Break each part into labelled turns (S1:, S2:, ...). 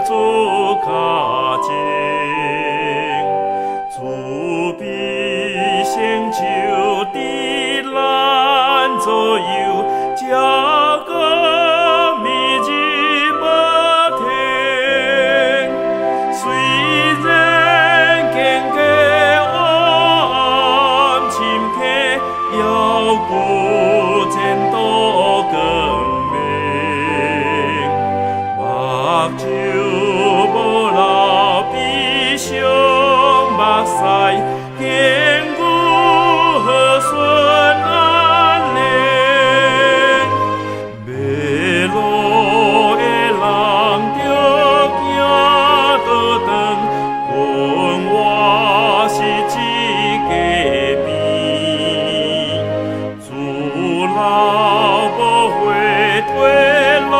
S1: 主卡情，慈悲成就的咱左右，这个明日不停。虽然经过黑暗深刻，要过前途光明。目睭无流悲伤目屎，经过和顺安宁。迷路的人着行倒转，阮我是一家边。自老无悔退咱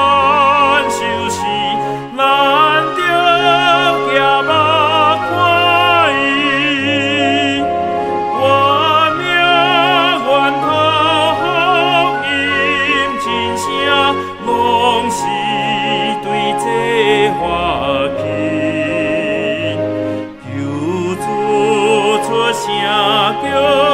S1: 受死，咱着行目看伊。我命源头福音真声，拢是对这发起。求主出声叫。